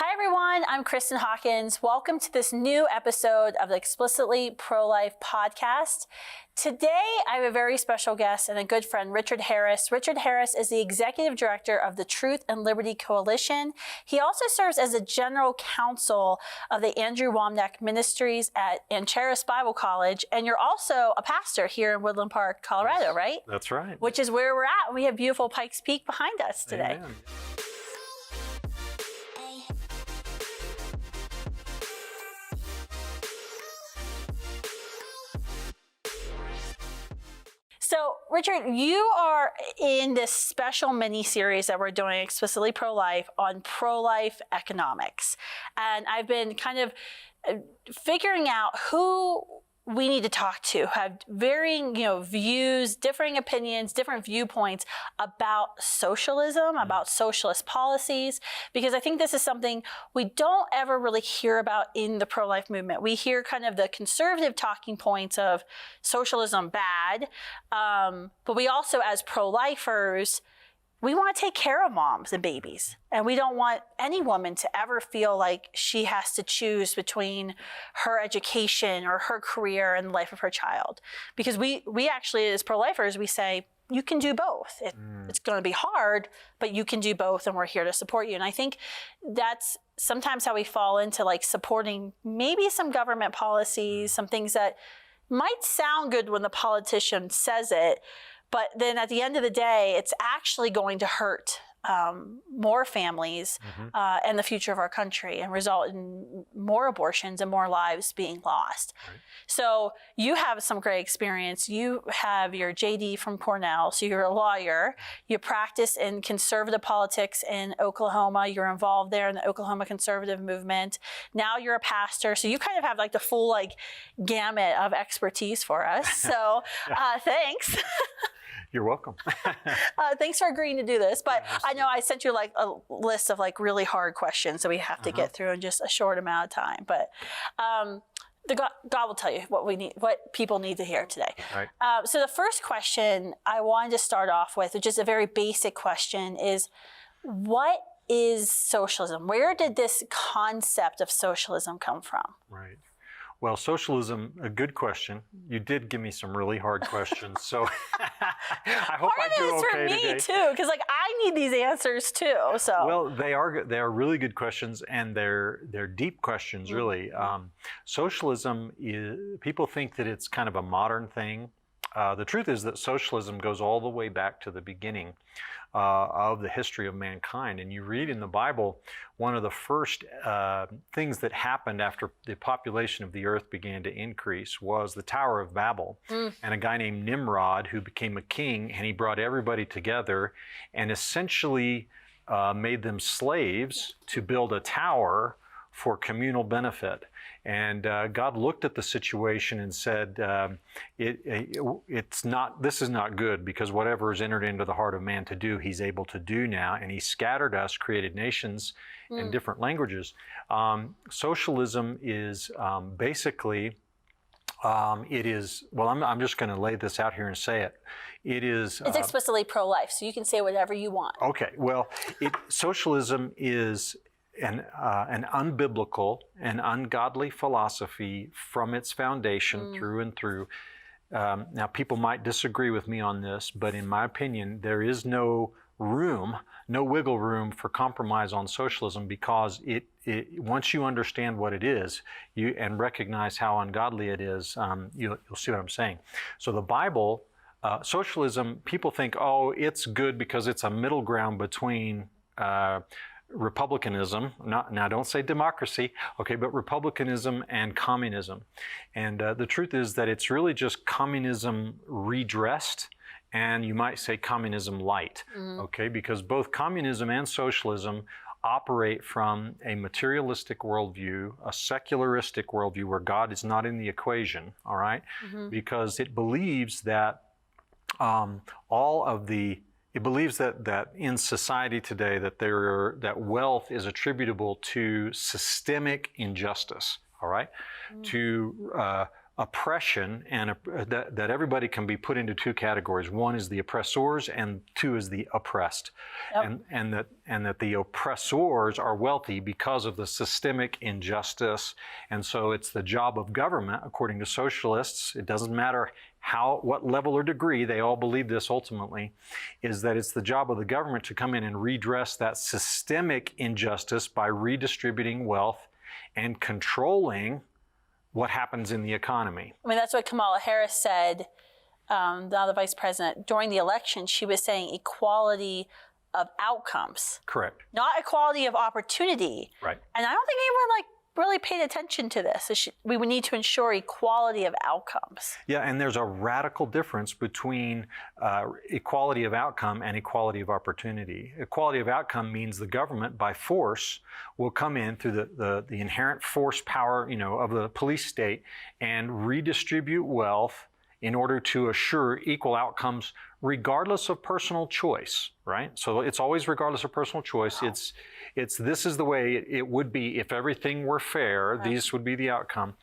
Hi everyone, I'm Kristan Hawkins. Welcome to this new episode of the Explicitly Pro-Life podcast. Today, I have a very special guest and a good friend, Richard Harris. Richard Harris is the Executive Director of the Truth and Liberty Coalition. He also serves as the General Counsel of the Andrew Wommack Ministries at Ancharis Bible College. And you're also a pastor here in Woodland Park, Colorado, right? That's right. Which is where we're at. We have beautiful Pikes Peak behind us today. Amen. So, Richard, you are in this special mini-series that we're doing, Explicitly Pro-Life, on pro-life economics. And I've been kind of figuring out who we need to talk to, have varying, views, differing opinions, different viewpoints about socialism, about socialist policies, because I think this is something we don't ever really hear about in the pro-life movement. We hear kind of the conservative talking points of socialism bad, but we also, as pro-lifers, we want to take care of moms and babies. And we don't want any woman to ever feel like she has to choose between her education or her career and the life of her child. Because we actually, as pro-lifers, we say, you can do both. It's going to be hard, but you can do both, and we're here to support you. And I think that's sometimes how we fall into supporting maybe some government policies, some things that might sound good when the politician says it, but then at the end of the day, it's actually going to hurt more families and the future of our country and result in more abortions and more lives being lost. Right. So you have some great experience. You have your JD from Cornell, so you're a lawyer. You practice in conservative politics in Oklahoma. You're involved there in the Oklahoma conservative movement. Now you're a pastor, so you kind of have the full gamut of expertise for us. So thanks. You're welcome. Thanks for agreeing to do this. But yeah, I know I sent you a list of really hard questions that we have to get through in just a short amount of time. But God will tell you what we need, what people need to hear today. Right. So the first question I wanted to start off with, which is a very basic question, is what is socialism? Where did this concept of socialism come from? Right. Well, socialism, a good question. You did give me some really hard questions, so I hope I do okay today. For me too, because I need these answers too. So well, they are really good questions, and they're deep questions, really. Socialism is, people think that it's kind of a modern thing. The truth is that socialism goes all the way back to the beginning of the history of mankind. And you read in the Bible, one of the first things that happened after the population of the earth began to increase was the Tower of Babel. And a guy named Nimrod, who became a king, and he brought everybody together and essentially made them slaves to build a tower for communal benefit. And God looked at the situation and said, this is not good, because whatever is entered into the heart of man to do, he's able to do now. And he scattered us, created nations in different languages. Socialism is basically, it is, well, I'm just going to lay this out here and say it. It's explicitly pro-life, so you can say whatever you want. Okay, well, socialism is an unbiblical and ungodly philosophy from its foundation through and through. Now, people might disagree with me on this, but in my opinion, there is no wiggle room for compromise on socialism, because once you understand what it is, and recognize how ungodly it is, you'll see what I'm saying. So the Bible, socialism, people think, oh, it's good because it's a middle ground between republicanism, now don't say democracy, okay, but republicanism and communism. And the truth is that it's really just communism redressed, and you might say communism light, okay, because both communism and socialism operate from a materialistic worldview, a secularistic worldview where God is not in the equation, all right, because it believes that it believes that in society today that wealth is attributable to systemic injustice, all right, to oppression and that everybody can be put into two categories. One is the oppressors, and two is the oppressed. Yep. And that the oppressors are wealthy because of the systemic injustice. And so it's the job of government, according to socialists, it doesn't matter what level or degree, they all believe this ultimately, is that it's the job of the government to come in and redress that systemic injustice by redistributing wealth and controlling what happens in the economy. I mean, that's what Kamala Harris said, now the vice president, during the election. She was saying equality of outcomes. Correct. Not equality of opportunity. Right. And I don't think anyone really paid attention to this. We would need to ensure equality of outcomes. Yeah, and there's a radical difference between equality of outcome and equality of opportunity. Equality of outcome means the government, by force, will come in through the inherent force power, of the police state and redistribute wealth in order to assure equal outcomes regardless of personal choice, right? So it's always regardless of personal choice. Wow. This is the way it would be if everything were fair. Right. These would be the outcome.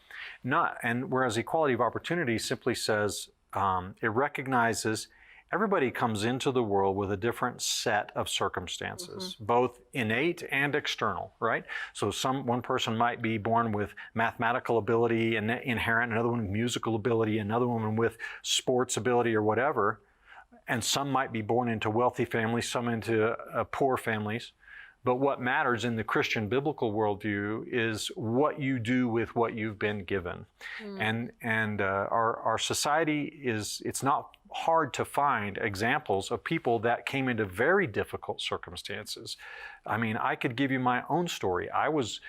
Whereas equality of opportunity simply says, it recognizes everybody comes into the world with a different set of circumstances, both innate and external, right? So one person might be born with mathematical ability and inherent, another one with musical ability, another one with sports ability or whatever. And some might be born into wealthy families, some into poor families. But what matters in the Christian biblical worldview is what you do with what you've been given. And our society it's not hard to find examples of people that came into very difficult circumstances. I mean, I could give you my own story. I was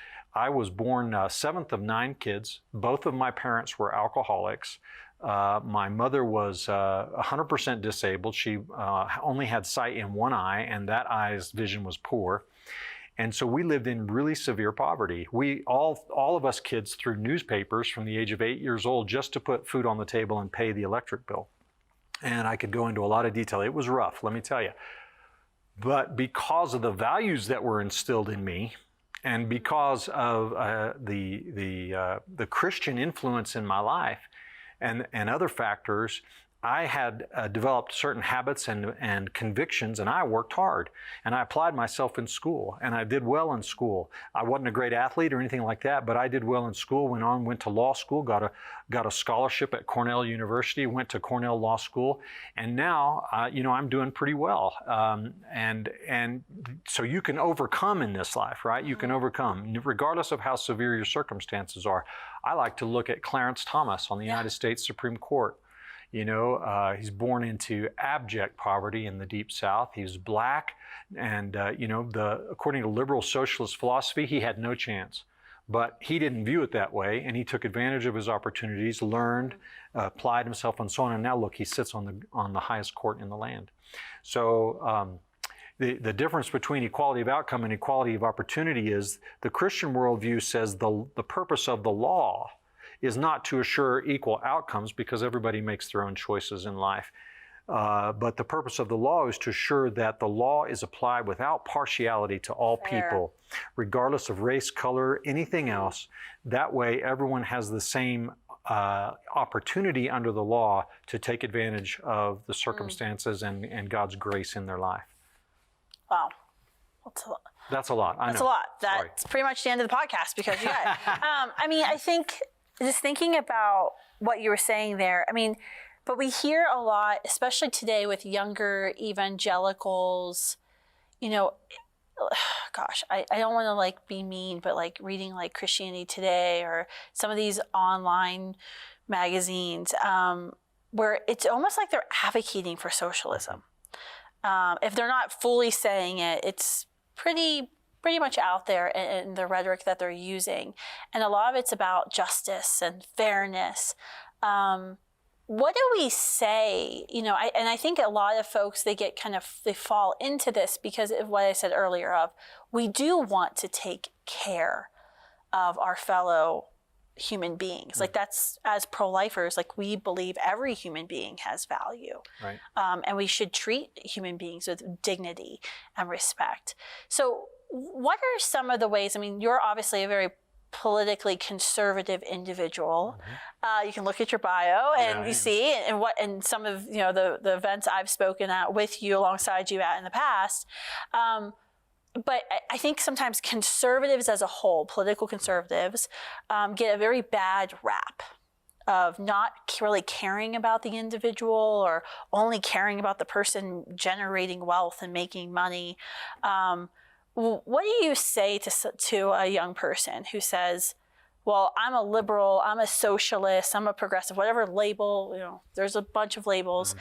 born seventh of 9 kids. Both of my parents were alcoholics. My mother was 100% disabled. She only had sight in one eye, and that eye's vision was poor. And so we lived in really severe poverty. We all of us kids threw newspapers from the age of 8 years old just to put food on the table and pay the electric bill. And I could go into a lot of detail. It was rough, let me tell you. But because of the values that were instilled in me, and because of the Christian influence in my life, and other factors, I had developed certain habits and convictions, and I worked hard, and I applied myself in school, and I did well in school. I wasn't a great athlete or anything like that, but I did well in school, went to law school, got a scholarship at Cornell University, went to Cornell Law School, and now, I'm doing pretty well. And so you can overcome in this life, right? You can overcome, regardless of how severe your circumstances are. I like to look at Clarence Thomas on the United States Supreme Court. He's born into abject poverty in the Deep South. He was black, and according to liberal socialist philosophy, he had no chance. But he didn't view it that way, and he took advantage of his opportunities, learned, applied himself, and so on. And now look, he sits on the highest court in the land. So the difference between equality of outcome and equality of opportunity is the Christian worldview says the purpose of the law is not to assure equal outcomes because everybody makes their own choices in life. But the purpose of the law is to assure that the law is applied without partiality to all people, regardless of race, color, anything else. That way, everyone has the same opportunity under the law to take advantage of the circumstances and God's grace in their life. Wow. That's a lot. That's a lot. I know. That's a lot. That's pretty much the end of the podcast because I think just thinking about what you were saying there, but we hear a lot, especially today with younger evangelicals, gosh, I don't want to be mean, but reading Christianity Today or some of these online magazines, where it's almost like they're advocating for socialism. If they're not fully saying it, it's pretty much out there in the rhetoric that they're using. And a lot of it's about justice and fairness. What do we say? I think a lot of folks, they fall into this because of what I said earlier we do want to take care of our fellow human beings. That's, as pro-lifers, we believe every human being has value. Right. And we should treat human beings with dignity and respect. So what are some of the ways, you're obviously a very politically conservative individual. You can look at your bio and you see and some of the events I've spoken at with you, alongside you at in the past. But I think sometimes conservatives as a whole, political conservatives, get a very bad rap of not really caring about the individual, or only caring about the person generating wealth and making money. What do you say to a young person who says, well, I'm a liberal, I'm a socialist, I'm a progressive, whatever label, there's a bunch of labels,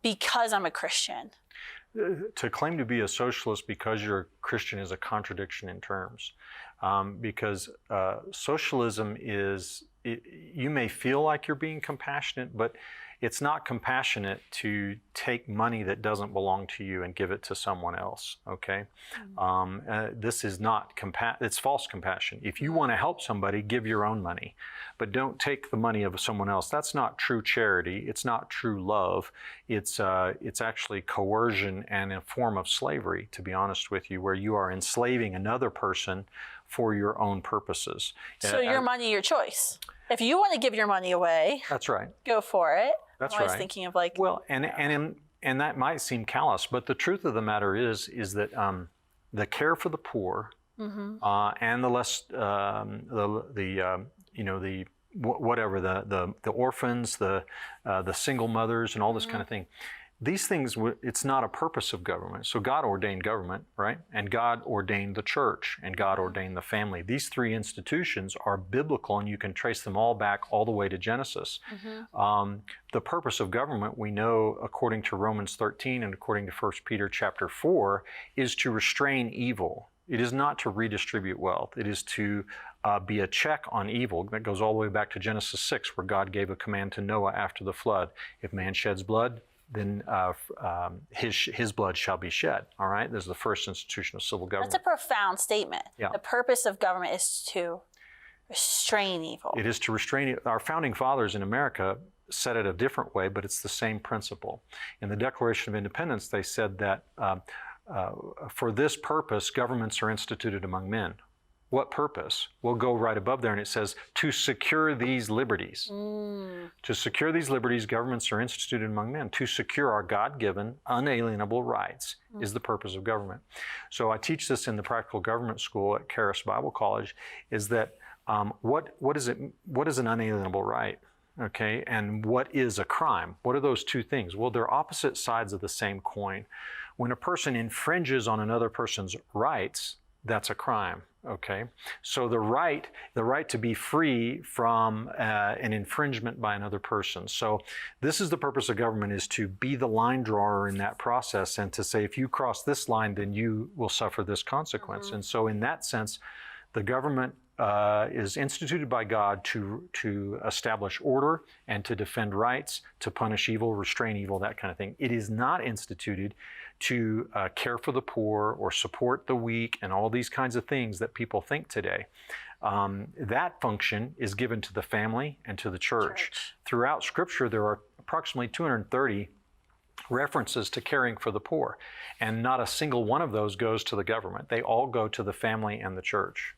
because I'm a Christian? To claim to be a socialist because you're a Christian is a contradiction in terms. Because socialism is, you may feel like you're being compassionate, but it's not compassionate to take money that doesn't belong to you and give it to someone else, okay? This is not, it's false compassion. If you want to help somebody, give your own money, but don't take the money of someone else. That's not true charity. It's not true love. It's actually coercion and a form of slavery, to be honest with you, where you are enslaving another person for your own purposes. So your money, your choice. If you want to give your money away, that's right. Go for it. That's I'm always right. thinking of like, well, and that might seem callous, but the truth of the matter is that the care for the poor and the less the orphans, the single mothers, and all this kind of thing. These things, it's not a purpose of government. So God ordained government, right? And God ordained the church, and God ordained the family. These three institutions are biblical, and you can trace them all back all the way to Genesis. The purpose of government, we know, according to Romans 13 and according to 1 Peter chapter 4, is to restrain evil. It is not to redistribute wealth. It is to be a check on evil. That goes all the way back to Genesis 6, where God gave a command to Noah after the flood. If man sheds blood, then his blood shall be shed. All right? This is the first institution of civil government. That's a profound statement. Yeah. The purpose of government is to restrain evil. It is to restrain it. Our founding fathers in America said it a different way, but it's the same principle. In the Declaration of Independence, they said that for this purpose, governments are instituted among men. What purpose? We'll go right above there, and it says, to secure these liberties. To secure these liberties, governments are instituted among men. To secure our God-given, unalienable rights is the purpose of government. So I teach this in the Practical Government School at Charis Bible College, is that what is an unalienable right? Okay, and what is a crime? What are those two things? Well, they're opposite sides of the same coin. When a person infringes on another person's rights, that's a crime. Okay, so the right to be free from an infringement by another person. So this is the purpose of government, is to be the line drawer in that process, and to say, if you cross this line, then you will suffer this consequence. And so in that sense, the government is instituted by God to establish order and to defend rights, to punish evil, restrain evil, that kind of thing. It is not instituted to care for the poor or support the weak and all these kinds of things that people think today. That function is given to the family and to the church. Throughout Scripture, there are approximately 230 references to caring for the poor, and not a single one of those goes to the government. They all go to the family and the church.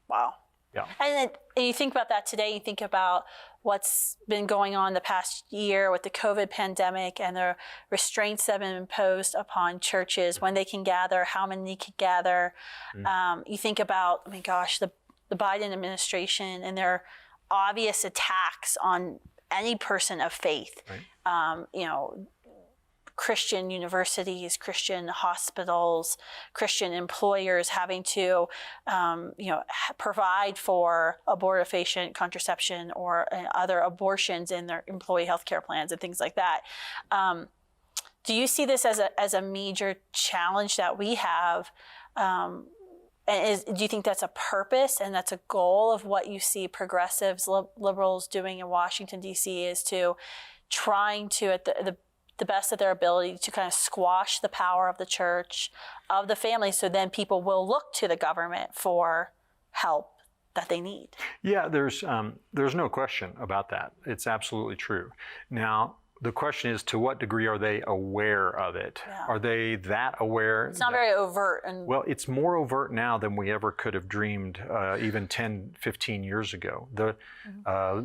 Wow. Yeah. And you think about that today, you think about what's been going on the past year with the COVID pandemic and the restraints that have been imposed upon churches, when they can gather, how many can gather. You think about, oh my gosh, the Biden administration and their obvious attacks on any person of faith. Christian universities, Christian hospitals, Christian employers having to, provide for abortifacient contraception or other abortions in their employee health care plans and things like that. Do you see this as a major challenge that we have? And do you think that's a purpose and that's a goal of what you see progressives, liberals doing in Washington, D.C., is to trying to, at the best of their ability, to kind of squash the power of the church, of the family, so then people will look to the government for help that they need? Yeah, there's no question about that. It's absolutely true. Now, the question is, to what degree are they aware of it? Yeah. Are they that aware? It's not very overt. And well, it's more overt now than we ever could have dreamed even 10, 15 years ago. The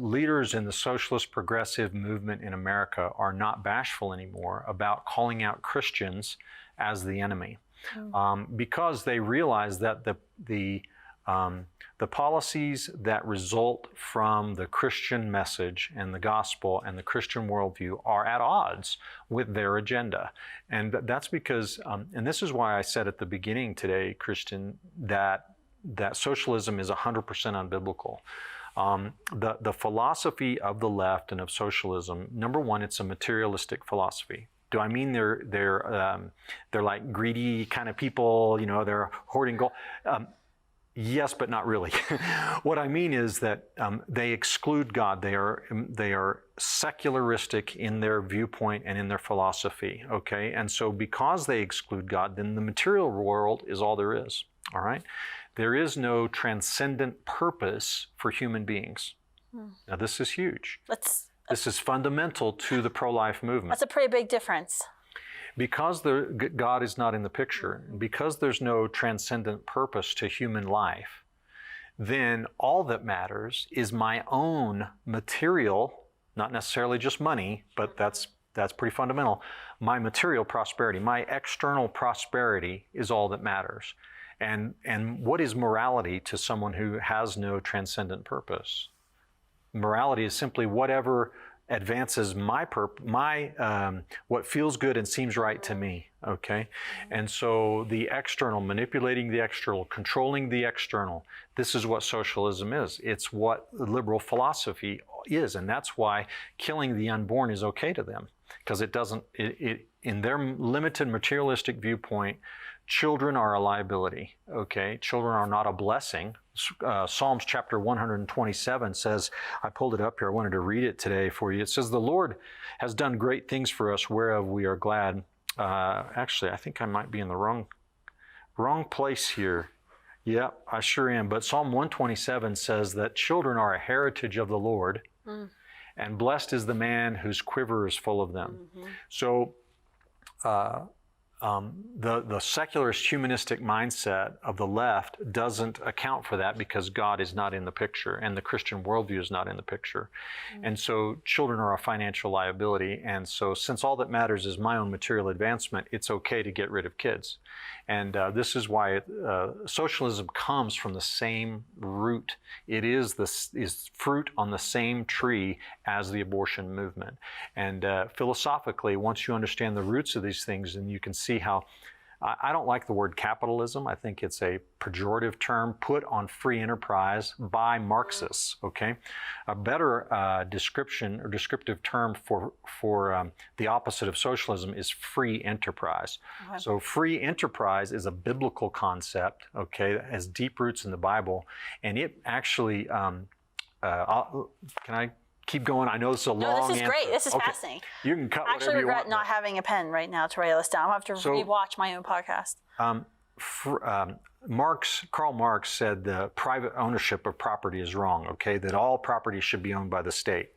leaders in the socialist progressive movement in America are not bashful anymore about calling out Christians as the enemy, because they realize that the policies that result from the Christian message and the gospel and the Christian worldview are at odds with their agenda. And that's because, and this is why I said at the beginning today, Kristan, that socialism is 100% unbiblical. The philosophy of the left and of socialism, number one, it's a materialistic philosophy. Do I mean they're like greedy kind of people, they're hoarding gold? Yes, but not really. What I mean is that they exclude God. They are secularistic in their viewpoint and in their philosophy. Okay, and so because they exclude God, then the material world is all there is. All right, there is no transcendent purpose for human beings. Now this is huge. This is fundamental to the pro-life movement. That's a pretty big difference. Because God is not in the picture, because there's no transcendent purpose to human life, then all that matters is my own material, not necessarily just money, but that's pretty fundamental. My material prosperity, my external prosperity is all that matters. And what is morality to someone who has no transcendent purpose? Morality is simply whatever advances what feels good and seems right to me, okay? And so the external, manipulating the external, controlling the external, this is what socialism is. It's what liberal philosophy is, and that's why killing the unborn is okay to them, because in their limited materialistic viewpoint, children are a liability, okay? Children are not a blessing. Psalms chapter 127 says, I pulled it up here, I wanted to read it today for you. It says, the Lord has done great things for us, whereof we are glad. Actually, I think I might be in the wrong place here. Yeah, I sure am. But Psalm 127 says that children are a heritage of the Lord, and blessed is the man whose quiver is full of them. So, the secularist humanistic mindset of the left doesn't account for that because God is not in the picture and the Christian worldview is not in the picture. And so children are a financial liability. And so since all that matters is my own material advancement, it's okay to get rid of kids. And this is why socialism comes from the same root. It is fruit on the same tree as the abortion movement. And philosophically, once you understand the roots of these things, then you can see how I don't like the word capitalism. I think it's a pejorative term put on free enterprise by Marxists, okay? A better description or descriptive term for the opposite of socialism is free enterprise. Okay. So free enterprise is a biblical concept, okay, that has deep roots in the Bible, and it actually, can I keep going? I know this is a long answer. No, this is great. This is fascinating. You can cut I whatever you want. actually regret not having a pen right now to write this down. I'll have to rewatch my own podcast. Karl Marx said the private ownership of property is wrong, okay, that all property should be owned by the state.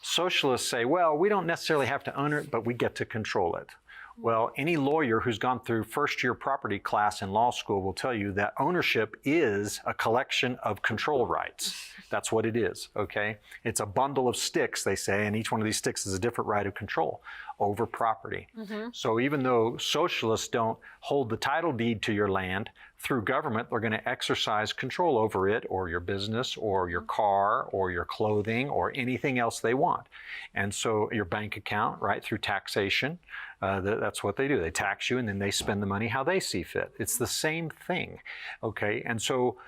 Socialists say, well, we don't necessarily have to own it, but we get to control it. Well, any lawyer who's gone through first-year property class in law school will tell you that ownership is a collection of control rights. That's what it is, okay? It's a bundle of sticks, they say, and each one of these sticks is a different right of control over property. So even though socialists don't hold the title deed to your land, through government, they're going to exercise control over it or your business or your car or your clothing or anything else they want. And so your bank account, right, through taxation, that's what they do. They tax you and then they spend the money how they see fit. It's the same thing, okay? And so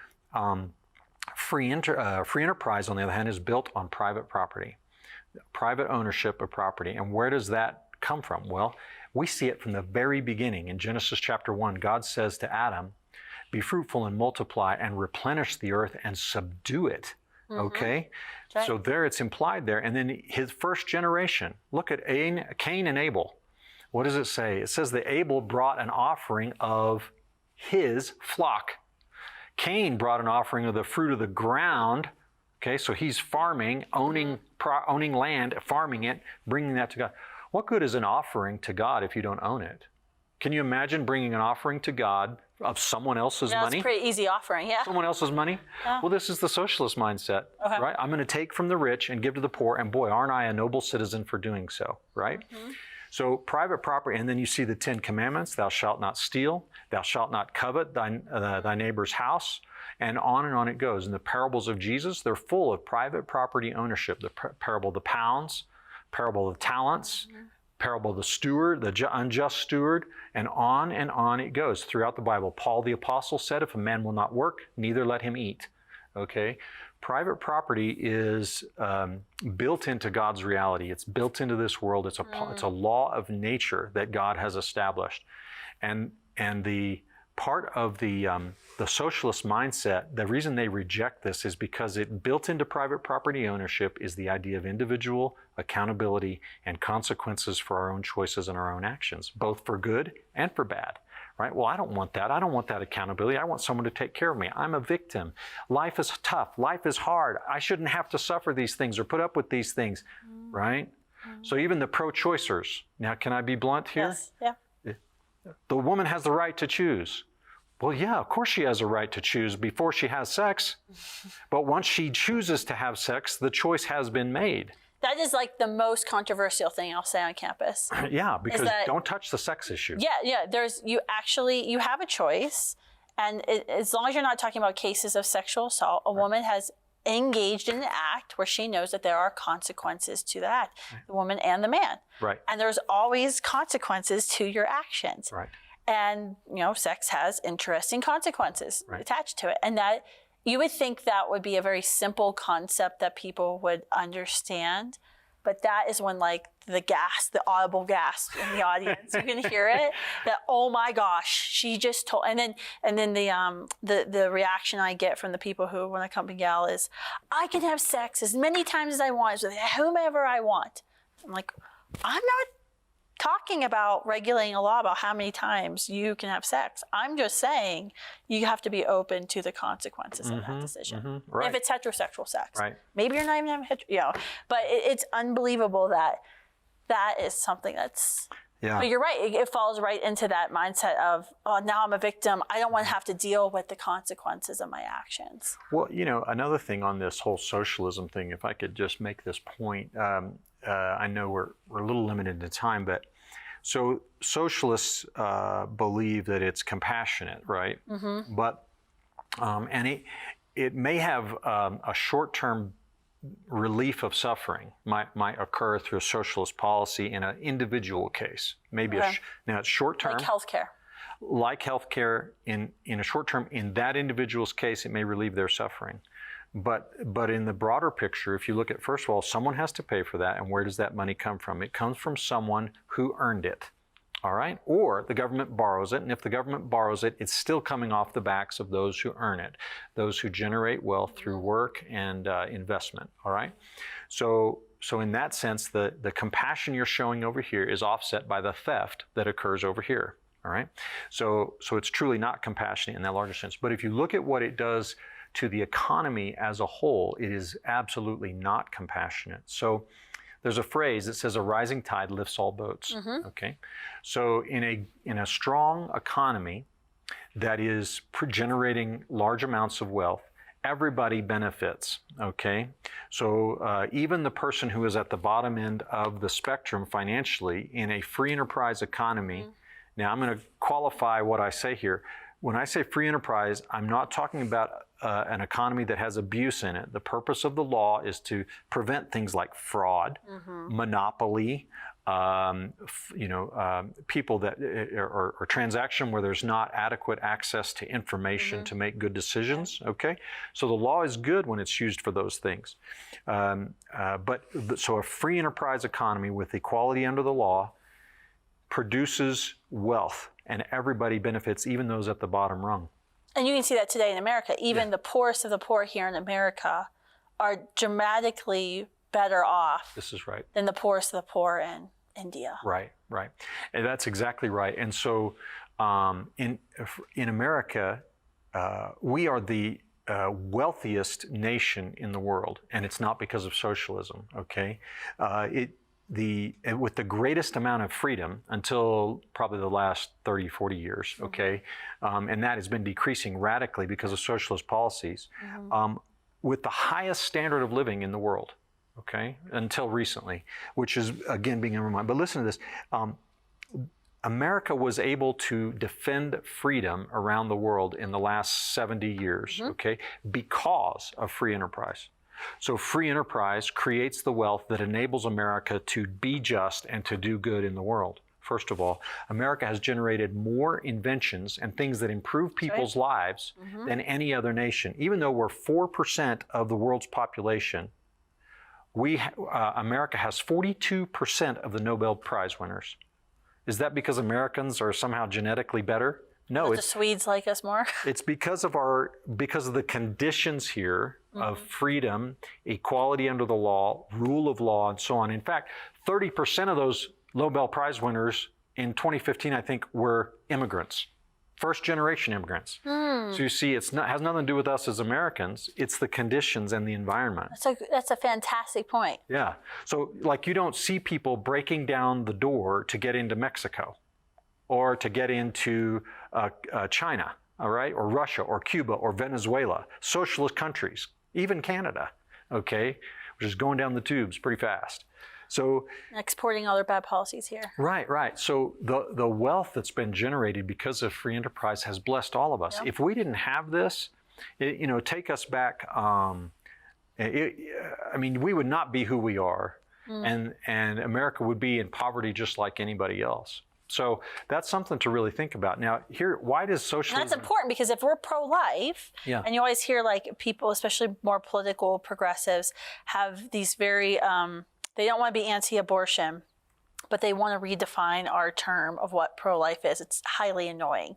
free enterprise, on the other hand, is built on private property, private ownership of property. And where does that come from? Well, we see it from the very beginning. In Genesis chapter 1, God says to Adam, be fruitful and multiply and replenish the earth and subdue it. Okay? Right. So there it's implied there. And then his first generation, look at Cain and Abel. What does it say? It says that Abel brought an offering of his flock. Cain brought an offering of the fruit of the ground. Okay, so he's farming, owning land, farming it, bringing that to God. What good is an offering to God if you don't own it? Can you imagine bringing an offering to God of someone else's money? That's a pretty easy offering, yeah. Someone else's money? Yeah. Well, this is the socialist mindset, right? I'm going to take from the rich and give to the poor, and boy, aren't I a noble citizen for doing so, right? So private property, and then you see the 10 Commandments, thou shalt not steal, thou shalt not covet thy neighbor's house, and on it goes. And the parables of Jesus, they're full of private property ownership. The parable of the pounds, parable of the talents, parable of the steward, the unjust steward, and on it goes throughout the Bible. Paul the Apostle said, if a man will not work, neither let him eat. Okay? Private property is built into God's reality. It's built into this world. It's a law of nature that God has established. And the part of the socialist mindset, the reason they reject this is because it built into private property ownership is the idea of individual accountability and consequences for our own choices and our own actions, both for good and for bad. Right? Well, I don't want that. I don't want that accountability. I want someone to take care of me. I'm a victim. Life is tough. Life is hard. I shouldn't have to suffer these things or put up with these things. Right? So even the pro-choicers, now can I be blunt here? Yes, yeah. The woman has the right to choose. Well, yeah, of course she has a right to choose before she has sex. But once she chooses to have sex, the choice has been made. That is like the most controversial thing I'll say on campus. Yeah, because don't touch the sex issue. Yeah. You have a choice. And as long as you're not talking about cases of sexual assault, a woman has engaged in an act where she knows that there are consequences to that, the woman and the man. Right. And there's always consequences to your actions. Right. And, sex has interesting consequences attached to it. And that you would think that would be a very simple concept that people would understand. But that is when the audible gasp in the audience, you can hear it, that, oh my gosh, she just told, and then the reaction I get from the people who want to come to Gal is, I can have sex as many times as I want with whomever I want. I'm like, I'm not talking about regulating a law about how many times you can have sex. I'm just saying you have to be open to the consequences of that decision. Right. If it's heterosexual sex. Right. Maybe you're not even having but it's unbelievable that is something that's, but you're right. It falls right into that mindset of, oh, now I'm a victim. I don't want to have to deal with the consequences of my actions. Well, another thing on this whole socialism thing, if I could just make this point, I know we're a little limited in time, but so socialists believe that it's compassionate, right? But and it may have a short-term relief of suffering might occur through a socialist policy in an individual case. Maybe now it's short-term. Like healthcare, in a short term, in that individual's case, it may relieve their suffering. But in the broader picture, if you look at, first of all, someone has to pay for that, and where does that money come from? It comes from someone who earned it, all right? Or the government borrows it, and if the government borrows it, it's still coming off the backs of those who earn it, those who generate wealth through work and investment, all right? So in that sense, the compassion you're showing over here is offset by the theft that occurs over here, all right? So it's truly not compassionate in that larger sense. But if you look at what it does to the economy as a whole, it is absolutely not compassionate. So there's a phrase that says a rising tide lifts all boats. Okay, so in a strong economy that is generating large amounts of wealth, everybody benefits. Okay, so even the person who is at the bottom end of the spectrum financially in a free enterprise economy. Now I'm going to qualify what I say here. When I say free enterprise, I'm not talking about an economy that has abuse in it. The purpose of the law is to prevent things like fraud, monopoly, people that or transaction where there's not adequate access to information to make good decisions. Okay, so the law is good when it's used for those things. So a free enterprise economy with equality under the law produces wealth, and everybody benefits, even those at the bottom rung. And you can see that today in America. Even the poorest of the poor here in America are dramatically better off than the poorest of the poor in India. Right. And that's exactly right. And so in America, we are the wealthiest nation in the world, and it's not because of socialism, okay? with the greatest amount of freedom until probably the last 30, 40 years, okay? And that has been decreasing radically because of socialist policies, with the highest standard of living in the world, okay? Until recently, which is, again, being undermined. But listen to this. America was able to defend freedom around the world in the last 70 years, okay, because of free enterprise. So free enterprise creates the wealth that enables America to be just and to do good in the world. First of all, America has generated more inventions and things that improve people's lives than any other nation. Even though we're 4% of the world's population, America has 42% of the Nobel Prize winners. Is that because Americans are somehow genetically better? No, But the Swedes like us more. it's because of the conditions here of freedom, equality under the law, rule of law, and so on. In fact, 30% of those Nobel Prize winners in 2015, I think, were immigrants, first-generation immigrants. So you see, has nothing to do with us as Americans. It's the conditions and the environment. That's a fantastic point. Yeah. So, like, you don't see people breaking down the door to get into Mexico or to get into China, all right, or Russia, or Cuba, or Venezuela, socialist countries, even Canada, okay, which is going down the tubes pretty fast. So exporting all their bad policies here. Right. So the wealth that's been generated because of free enterprise has blessed all of us. If we didn't have this, take us back. We would not be who we are, and America would be in poverty just like anybody else. So that's something to really think about. Now, why does socialism... And that's important because if we're pro-life, and you always hear like people, especially more political progressives, have these very, they don't want to be anti-abortion, but they want to redefine our term of what pro-life is. It's highly annoying.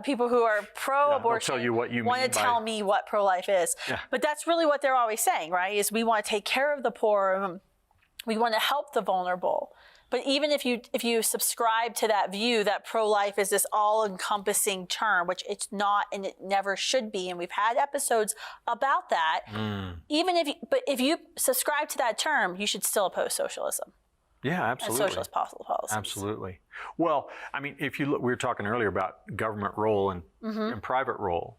People who are pro-abortion want to tell me what pro-life is. But that's really what they're always saying, right? Is we want to take care of the poor, we want to help the vulnerable. But even if you subscribe to that view that pro-life is this all-encompassing term, which it's not and it never should be, and we've had episodes about that, if you subscribe to that term, you should still oppose socialism. Yeah, absolutely. And socialist policies. Absolutely. Well, I mean, if you look, we were talking earlier about government role and private role.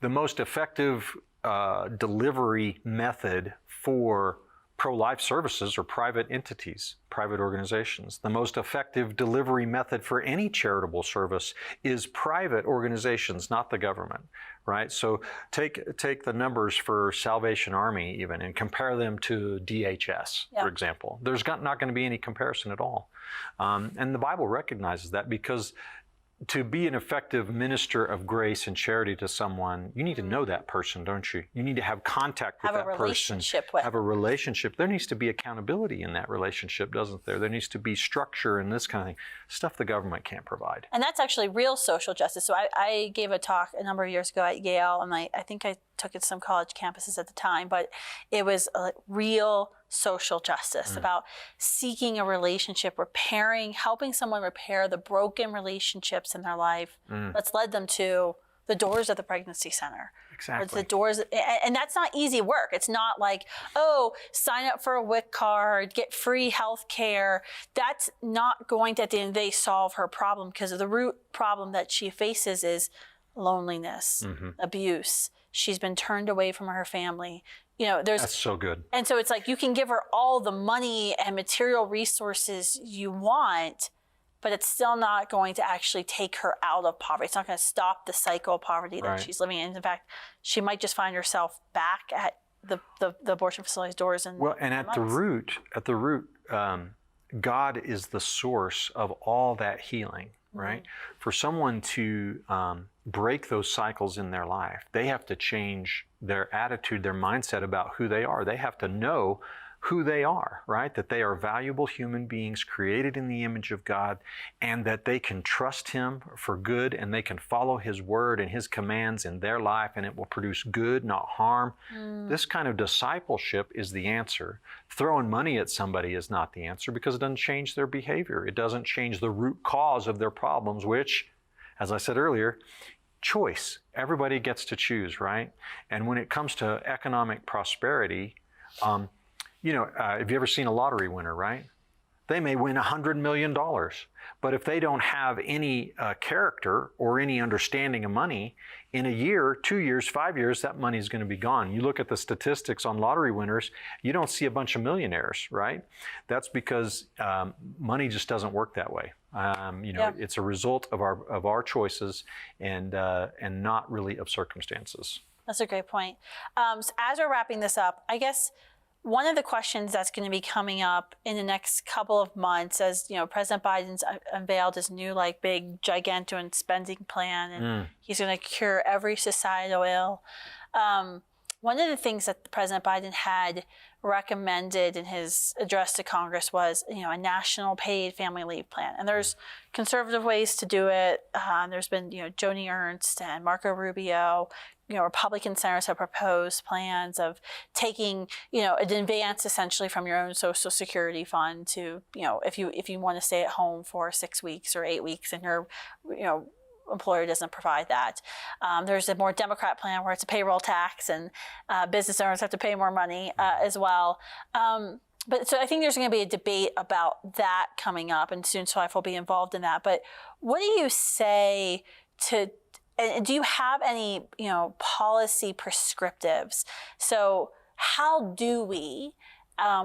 The most effective delivery method for pro-life services or private entities, private organizations. The most effective delivery method for any charitable service is private organizations, not the government, right? So take the numbers for Salvation Army even and compare them to DHS, for example. There's not going to be any comparison at all. And the Bible recognizes that because to be an effective minister of grace and charity to someone, you need to know that person, don't you? You need to have contact with that person. Have a relationship. There needs to be accountability in that relationship, doesn't there? There needs to be structure and this kind of thing. Stuff the government can't provide. And that's actually real social justice. So I gave a talk a number of years ago at Yale, and I think I took it to some college campuses at the time, but it was a real social justice about seeking a relationship, helping someone repair the broken relationships in their life that's led them to the doors of the pregnancy center. Exactly. The doors, and that's not easy work. It's not like, sign up for a WIC card, get free health care. That's not going to, at the end of the day, solve her problem, because the root problem that she faces is loneliness, abuse. She's been turned away from her family. That's so good. And so it's like you can give her all the money and material resources you want, but it's still not going to actually take her out of poverty. It's not going to stop the cycle of poverty that she's living in. In fact, she might just find herself back at the abortion facility's doors. And at the root, God is the source of all that healing, right? For someone to break those cycles in their life, they have to change their attitude, their mindset about who they are. They have to know who they are, right? That they are valuable human beings created in the image of God, and that they can trust Him for good, and they can follow His word and His commands in their life, and it will produce good, not harm. This kind of discipleship is the answer. Throwing money at somebody is not the answer, because it doesn't change their behavior. It doesn't change the root cause of their problems, which, as I said earlier, choice. Everybody gets to choose, right? And when it comes to economic prosperity, have you ever seen a lottery winner, right? they may win $100 million. But if they don't have any character or any understanding of money, in a year, 2 years, 5 years, that money is going to be gone. You look at the statistics on lottery winners, you don't see a bunch of millionaires, right? That's because money just doesn't work that way. It's a result of our choices and not really of circumstances. That's a great point. So as we're wrapping this up, I guess one of the questions that's going to be coming up in the next couple of months, as President Biden's unveiled his new big gigantuan spending plan, and he's going to cure every societal ill. One of the things that President Biden had recommended in his address to Congress was, a national paid family leave plan. And there's conservative ways to do it. There's been, Joni Ernst and Marco Rubio. Republican senators have proposed plans of taking, an advance essentially from your own Social Security fund to, if you want to stay at home for 6 weeks or 8 weeks and your, employer doesn't provide that. There's a more Democrat plan where it's a payroll tax and business owners have to pay more money as well. But so I think there's going to be a debate about that coming up, and Students for Life will be involved in that. But what do you say to? And do you have any, policy prescriptives? So how do we,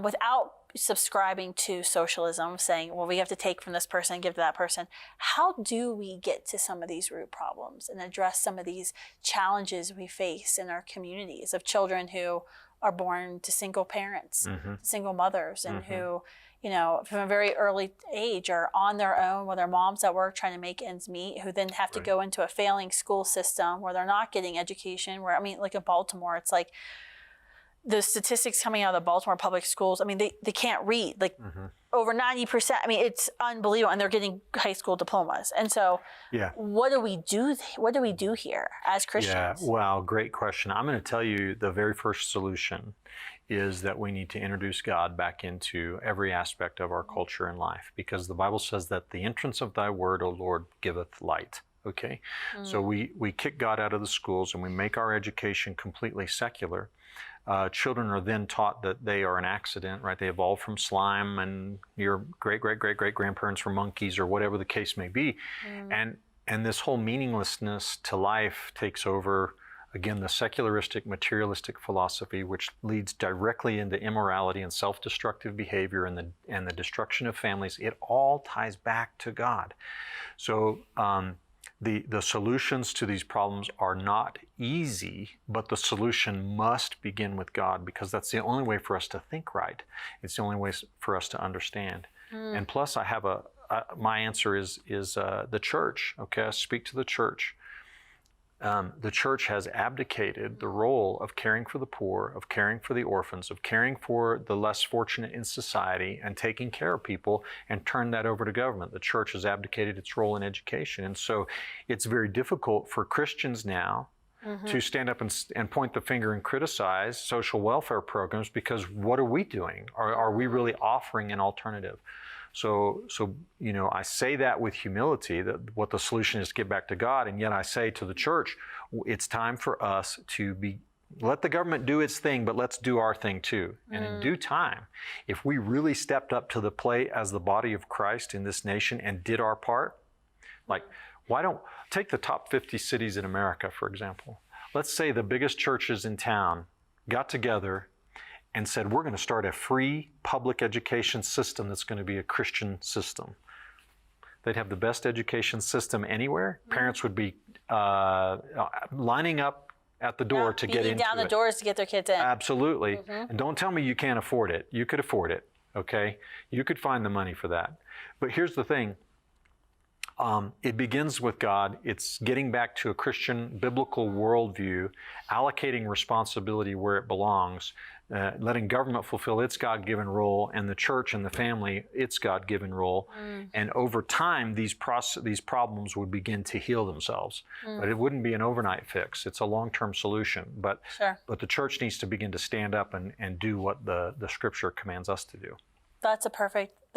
without subscribing to socialism, saying, well, we have to take from this person and give to that person, how do we get to some of these root problems and address some of these challenges we face in our communities of children who are born to single parents, single mothers, and who, from a very early age are on their own with their moms at work trying to make ends meet, who then have to go into a failing school system where they're not getting education, like in Baltimore, it's like the statistics coming out of the Baltimore public schools, they can't read, over 90%. It's unbelievable, and they're getting high school diplomas. And so what do we do? What do we do here as Christians? Yeah, well, great question. I'm going to tell you the very first solution is that we need to introduce God back into every aspect of our culture and life, because the Bible says that the entrance of thy word, O Lord, giveth light. Okay? So we kick God out of the schools and we make our education completely secular. Children are then taught that they are an accident, right? They evolved from slime and your great-great-great-great-grandparents were monkeys or whatever the case may be. And this whole meaninglessness to life takes over, again, the secularistic, materialistic philosophy, which leads directly into immorality and self-destructive behavior and the destruction of families. It all ties back to God. So the solutions to these problems are not easy, but the solution must begin with God, because that's the only way for us to think right. It's the only way for us to understand. And plus, I have my answer is the church. Okay, I speak to the church. The church has abdicated the role of caring for the poor, of caring for the orphans, of caring for the less fortunate in society and taking care of people, and turned that over to government. The church has abdicated its role in education. And so it's very difficult for Christians now to stand up and point the finger and criticize social welfare programs, because what are we doing? Are we really offering an alternative? So I say that with humility, that what the solution is to get back to God, and yet I say to the church, it's time for us to let the government do its thing, but let's do our thing too. And in due time, if we really stepped up to the plate as the body of Christ in this nation and did our part, why don't take the top 50 cities in America, for example. Let's say the biggest churches in town got together and said, we're going to start a free public education system that's going to be a Christian system. They'd have the best education system anywhere. Parents would be lining up at the door to get into it. Down the doors to get their kids in. Absolutely. And don't tell me you can't afford it. You could afford it, okay? You could find the money for that. But here's the thing. It begins with God. It's getting back to a Christian biblical worldview, allocating responsibility where it belongs, letting government fulfill its God-given role, and the church and the family its God-given role. And over time, these problems would begin to heal themselves. But it wouldn't be an overnight fix. It's a long-term solution. But the church needs to begin to stand up and do what the Scripture commands us to do. That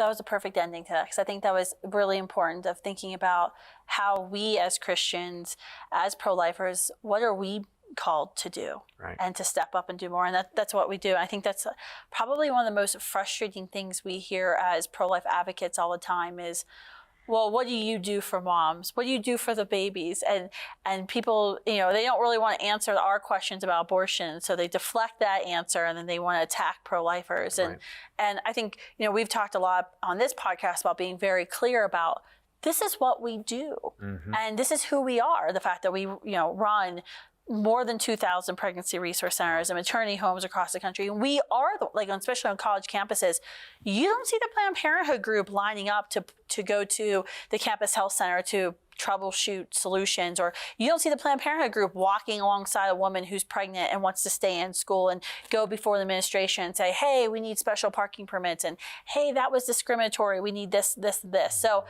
was a perfect ending to that, because I think that was really important, of thinking about how we as Christians, as pro-lifers, what are we called to do, Right. and to step up and do more. And that's what we do. I think that's probably one of the most frustrating things we hear as pro-life advocates all the time is, well, what do you do for moms? What do you do for the babies? And people, they don't really want to answer our questions about abortion, so they deflect that answer, and then they want to attack pro-lifers. Right. And I think, we've talked a lot on this podcast about being very clear about this is what we do, and this is who we are. The fact that we, run more than 2,000 pregnancy resource centers and maternity homes across the country. We are, especially on college campuses, you don't see the Planned Parenthood group lining up to go to the campus health center to troubleshoot solutions, or you don't see the Planned Parenthood group walking alongside a woman who's pregnant and wants to stay in school and go before the administration and say, hey, we need special parking permits, and hey, that was discriminatory, we need this. So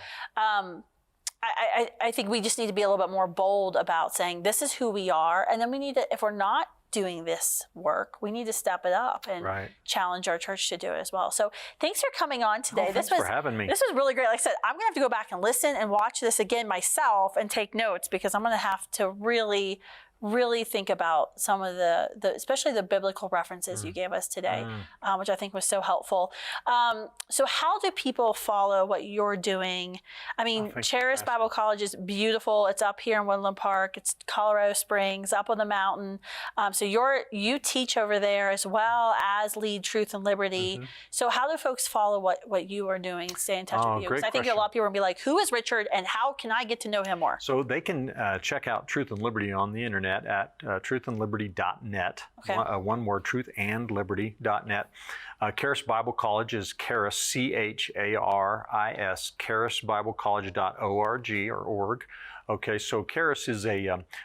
I think we just need to be a little bit more bold about saying this is who we are, and then we need to, if we're not doing this work, we need to step it up and challenge our church to do it as well. So thanks for coming on today. Thanks for having me. This was really great. Like I said, I'm gonna have to go back and listen and watch this again myself and take notes, because I'm gonna have to really think about some of the especially the biblical references you gave us today, which I think was so helpful. So how do people follow what you're doing? I mean, Charis Bible College is beautiful. It's up here in Woodland Park. It's Colorado Springs, up on the mountain. So you teach over there as well as lead Truth and Liberty. So how do folks follow what you are doing, stay in touch with you? Because I think a lot of people are going to be like, who is Richard and how can I get to know him more? So they can check out Truth and Liberty on the internet at truthandliberty.net. One word, truthandliberty.net. Charis Bible College is Charis, C-H-A-R-I-S, charisbiblecollege.org or org. Okay, so Charis is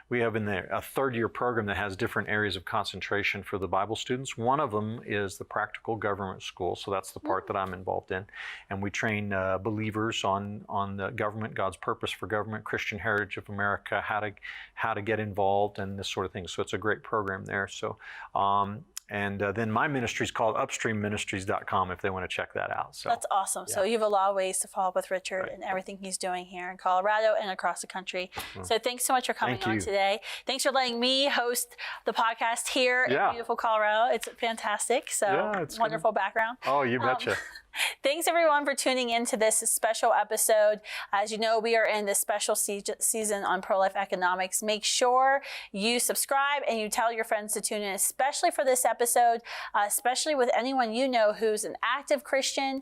we have in there a third-year program that has different areas of concentration for the Bible students. One of them is the practical government school, so that's the part that I'm involved in. And we train believers on the government, God's purpose for government, Christian heritage of America, how to get involved, and this sort of thing. So it's a great program there. So. And then my ministry is called upstreamministries.com if they want to check that out. So that's awesome. Yeah. So you have a lot of ways to follow up with Richard and everything he's doing here in Colorado and across the country. So thanks so much for coming on today. Thanks for letting me host the podcast here in beautiful Colorado. It's fantastic. So it's wonderful background. Oh, you betcha. Thanks everyone for tuning in to this special episode. As you know, we are in this special season on pro-life economics. Make sure you subscribe and you tell your friends to tune in, especially for this episode, especially with anyone you know who's an active Christian,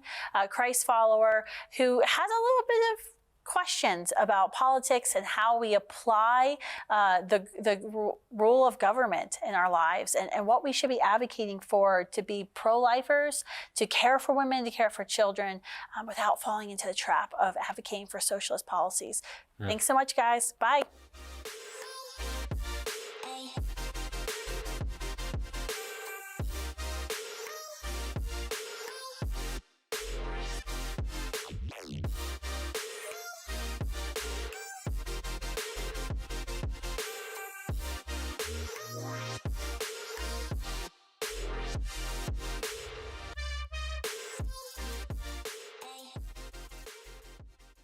Christ follower, who has a little bit of questions about politics and how we apply the role of government in our lives, and what we should be advocating for to be pro-lifers, to care for women, to care for children, without falling into the trap of advocating for socialist policies. Thanks so much, guys. Bye.